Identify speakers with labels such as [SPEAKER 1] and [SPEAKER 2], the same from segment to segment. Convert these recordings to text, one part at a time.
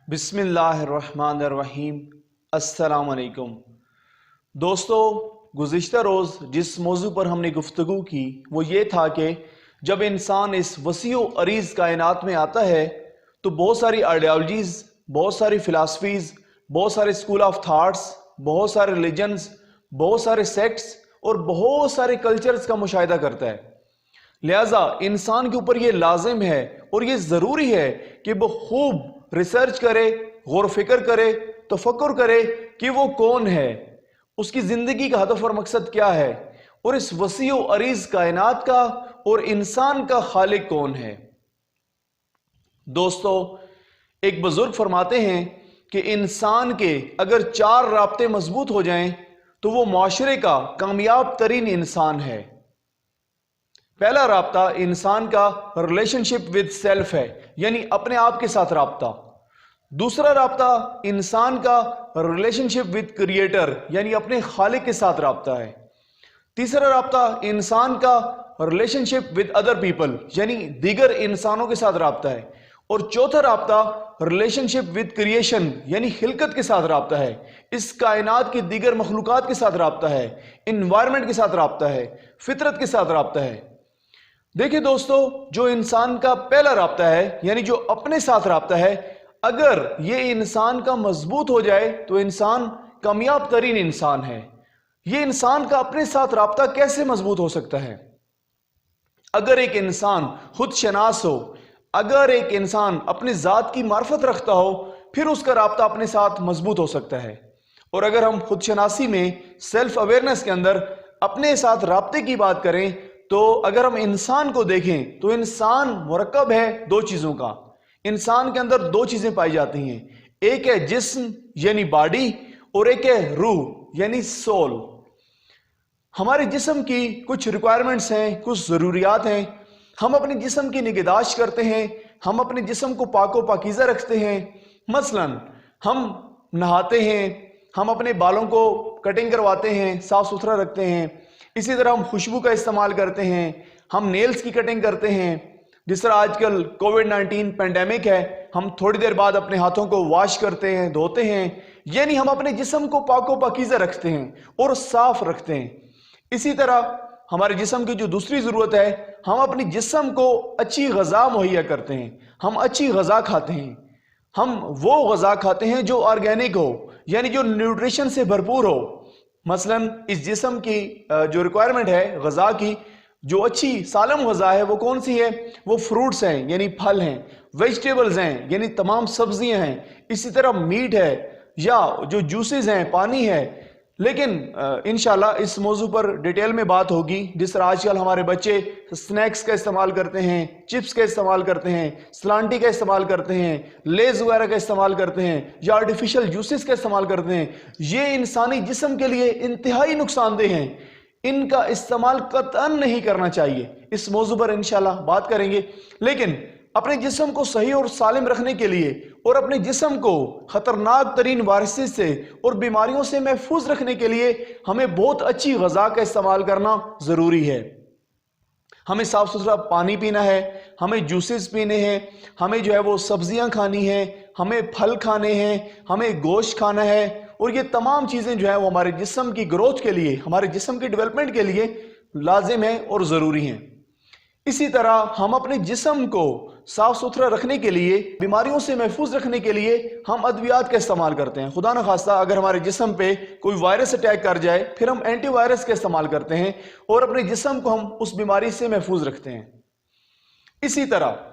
[SPEAKER 1] बिस्मिल्लाहिर्रहमानिर्रहीम। अस्सलाम वालेकुम दोस्तों, गुज़िश्ता रोज़ जिस मौजू पर हमने गुफ्तगू की वो ये था कि जब इंसान इस वसीओ अरीज़ कायनात में आता है तो बहुत सारी आइडियालॉजीज़, बहुत सारी फ़िलासफ़ीज़, बहुत सारे स्कूल ऑफ थाट्स, बहुत सारे रिलीजन्स, बहुत सारे सेक्ट्स और बहुत सारे कल्चर्स का मुशाहिदा करता है। लिहाजा इंसान के ऊपर ये लाजिम है और ये ज़रूरी है कि वो खूब रिसर्च करे, गौर फिक्र करे, तफक्कुर करे कि वो कौन है, उसकी ज़िंदगी का हदफ और मकसद क्या है और इस वसीओ अरीज़ कायनात का और इंसान का खालिक कौन है। दोस्तों, एक बुजुर्ग फरमाते हैं कि इंसान के अगर 4 राब्ते मजबूत हो जाएं तो वो माशरे का कामयाब तरीन इंसान है। पहला राब्ता इंसान का रिलेशनशिप विद सेल्फ है, यानी अपने आप के साथ राब्ता। दूसरा राब्ता इंसान का रिलेशनशिप विद क्रिएटर, यानी अपने खालिक के साथ राब्ता है। तीसरा राब्ता इंसान का रिलेशनशिप विद अदर पीपल, यानी दीगर इंसानों के साथ राब्ता है। और चौथा राब्ता रिलेशनशिप विद क्रिएशन, यानी खिलकत के साथ राब्ता है, इस कायनात की दीगर मखलूकात के साथ राब्ता है, इन्वायरमेंट के साथ राब्ता है, फितरत के साथ राब्ता है। देखिए दोस्तों, जो इंसान का पहला राब्ता है यानी जो अपने साथ राब्ता है, अगर ये इंसान का मजबूत हो जाए तो इंसान कामयाब तरीन इंसान है। ये इंसान का अपने साथ राब्ता कैसे मजबूत हो सकता है? अगर एक इंसान खुद शनास हो, अगर एक इंसान अपनी ज़ात की मार्फत रखता हो, फिर उसका राब्ता अपने साथ मजबूत हो सकता है। और अगर हम खुद शनासी में, सेल्फ अवेयरनेस के अंदर अपने साथ राब्ते की बात करें तो अगर हम इंसान को देखें तो इंसान मुरक्कब है 2 चीज़ों का। इंसान के अंदर 2 चीज़ें पाई जाती हैं, एक है जिस्म यानी बॉडी और एक है रूह यानी सोल। हमारे जिस्म की कुछ रिक्वायरमेंट्स हैं, कुछ ज़रूरियात हैं। हम अपने जिस्म की निगहदाश्त करते हैं, हम अपने जिस्म को पाको पाकीज़ा रखते हैं। मसलन हम नहाते हैं, हम अपने बालों को कटिंग करवाते हैं, साफ़ सुथरा रखते हैं। इसी तरह हम खुशबू का इस्तेमाल करते हैं, हम नेल्स की कटिंग करते हैं। जिस तरह आजकल कोविड-19 पेंडेमिक है, हम थोड़ी देर बाद अपने हाथों को वॉश करते हैं, धोते हैं, यानी हम अपने जिस्म को पाको पाकीज़ा रखते हैं और साफ रखते हैं। इसी तरह हमारे जिस्म की जो दूसरी ज़रूरत है, हम अपनी जिस्म को अच्छी ग़ज़ा मुहैया करते हैं, हम अच्छी ग़ज़ा खाते हैं। हम वो ग़ज़ा खाते हैं जो ऑर्गेनिक हो, यानी जो न्यूट्रिशन से भरपूर हो। मसलन इस जिस्म की जो रिक्वायरमेंट है ग़ज़ा की, जो अच्छी सालम ग़ज़ा है वो कौन सी है? वो फ्रूट्स हैं यानी फल हैं, वेजिटेबल्स हैं यानी तमाम सब्जियां हैं, इसी तरह मीट है या जो जूसेस हैं, पानी है। लेकिन इंशाल्लाह इस मौजू पर डिटेल में बात होगी। जिस तरह आजकल हमारे बच्चे स्नैक्स का इस्तेमाल करते हैं, चिप्स का इस्तेमाल करते हैं, सलांटी का इस्तेमाल करते हैं, लेज़ वगैरह का इस्तेमाल करते हैं या आर्टिफिशियल जूसेस का इस्तेमाल करते हैं, ये इंसानी जिस्म के लिए इंतहाई नुकसानदेह हैं। इनका इस्तेमाल कतई नहीं करना चाहिए। इस मौजू पर इंशाल्लाह बात करेंगे। लेकिन अपने जिस्म को सही और सालिम रखने के लिए और अपने जिस्म को खतरनाक तरीन वायरसेस से और बीमारियों से महफूज रखने के लिए हमें बहुत अच्छी ग़ज़ा का इस्तेमाल करना ज़रूरी है। हमें साफ़ सुथरा पानी पीना है, हमें जूसेस पीने हैं, हमें जो है वो सब्जियां खानी हैं, हमें फल खाने हैं, हमें गोश्त खाना है। और ये तमाम चीज़ें जो है वो हमारे जिस्म की ग्रोथ के लिए, हमारे जिस्म की डेवलपमेंट के लिए लाजिम है और ज़रूरी हैं। इसी तरह हम अपने जिस्म को साफ सुथरा रखने के लिए, बीमारियों से महफूज रखने के लिए हम अद्वियात का इस्तेमाल करते हैं। खुदा न खास्ता अगर हमारे जिस्म पे कोई वायरस अटैक कर जाए, फिर हम एंटीवायरस का इस्तेमाल करते हैं और अपने जिस्म को हम उस बीमारी से महफूज रखते हैं। इसी तरह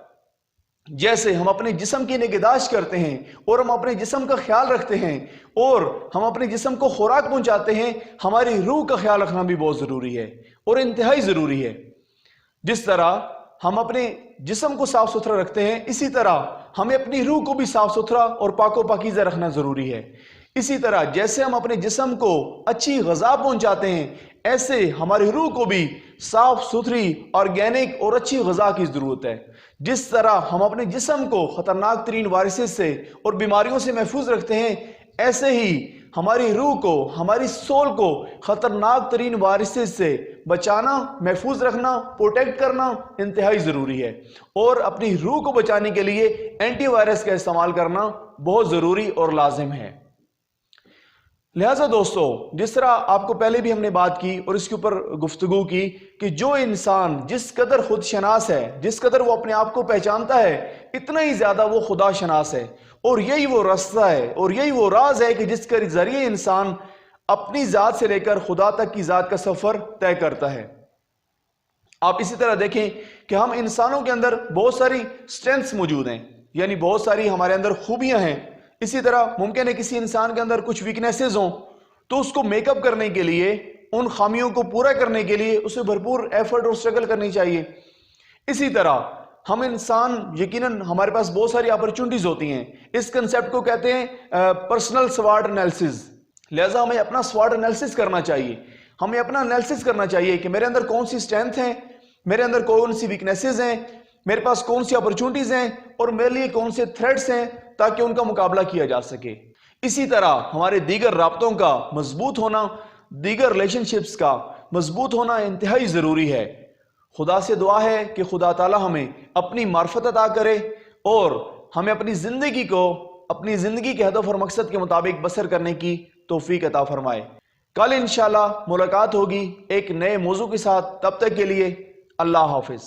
[SPEAKER 1] जैसे हम अपने जिस्म की निगहदाश्त करते हैं और हम अपने जिस्म का ख्याल रखते हैं और हम अपने जिस्म को खुराक पहुंचाते हैं, हमारी रूह का ख्याल रखना भी बहुत ज़रूरी है और इंतहाई ज़रूरी है। जिस तरह हम अपने जिस्म को साफ सुथरा रखते हैं, इसी तरह हमें अपनी रूह को भी साफ सुथरा और पाको पाकीज़ा रखना ज़रूरी है। इसी तरह जैसे हम अपने जिस्म को अच्छी ग़ज़ा पहुंचाते हैं, ऐसे हमारी रूह को भी साफ सुथरी, ऑर्गेनिक और अच्छी ग़ज़ा की ज़रूरत है। जिस तरह हम अपने जिस्म को ख़तरनाक तरीन वायरसेस से और बीमारियों से महफूज रखते हैं, ऐसे ही हमारी रूह को, हमारी सोल को ख़तरनाक तरीन वायरसेस से बचाना, महफूज रखना, प्रोटेक्ट करना इंतहाई ज़रूरी है। और अपनी रूह को बचाने के लिए एंटीवायरस का इस्तेमाल करना بہت ضروری اور لازم ہے۔ لہٰذا دوستو، جس طرح آپ کو پہلے بھی ہم نے بات کی اور اس کے اوپر گفتگو کی کہ جو انسان جس قدر خود شناس ہے، جس قدر وہ اپنے آپ کو پہچانتا ہے، اتنا ہی زیادہ وہ خدا شناس ہے، اور یہی وہ رستہ ہے اور یہی وہ راز ہے کہ جس کے ذریعے انسان اپنی ذات سے لے کر خدا تک کی ذات کا سفر طے کرتا ہے۔ آپ اسی طرح دیکھیں کہ ہم انسانوں کے اندر بہت ساری سٹرینتھس موجود ہیں، یعنی بہت ساری ہمارے اندر خوبیاں ہیں۔ اسی طرح ممکن ہے کسی انسان کے اندر کچھ ویکنیسز ہوں، تو اس کو میک اپ کرنے کے لیے، ان خامیوں کو پورا کرنے کے لیے اسے بھرپور ایفرٹ اور سٹرگل کرنی چاہیے۔ اسی طرح ہم انسان یقیناً ہمارے پاس بہت ساری اپرچونٹیز ہوتی ہیں۔ اس کنسیپٹ کو کہتے ہیں پرسنل سوارٹ انالیسز۔ لہٰذا ہمیں اپنا سوارٹ انالیسز کرنا چاہیے، ہمیں اپنا انالیسز کرنا چاہیے کہ میرے اندر کون سی اسٹرینتھ ہیں، میرے اندر کون سی ویکنیسز ہیں، میرے پاس کون سی اپرچونٹیز ہیں، اور میرے لیے کون سے تھریٹس ہیں تاکہ ان کا مقابلہ کیا جا سکے۔ اسی طرح ہمارے دیگر رابطوں کا مضبوط ہونا، دیگر ریلیشن شپس کا مضبوط ہونا انتہائی ضروری ہے۔ خدا سے دعا ہے کہ خدا تعالی ہمیں اپنی معرفت عطا کرے اور ہمیں اپنی زندگی کے ہدف اور مقصد کے مطابق بسر کرنے کی توفیق عطا فرمائے۔ کل انشاءاللہ ملاقات ہوگی ایک نئے موضوع کے ساتھ، تب تک کے لیے اللہ حافظ۔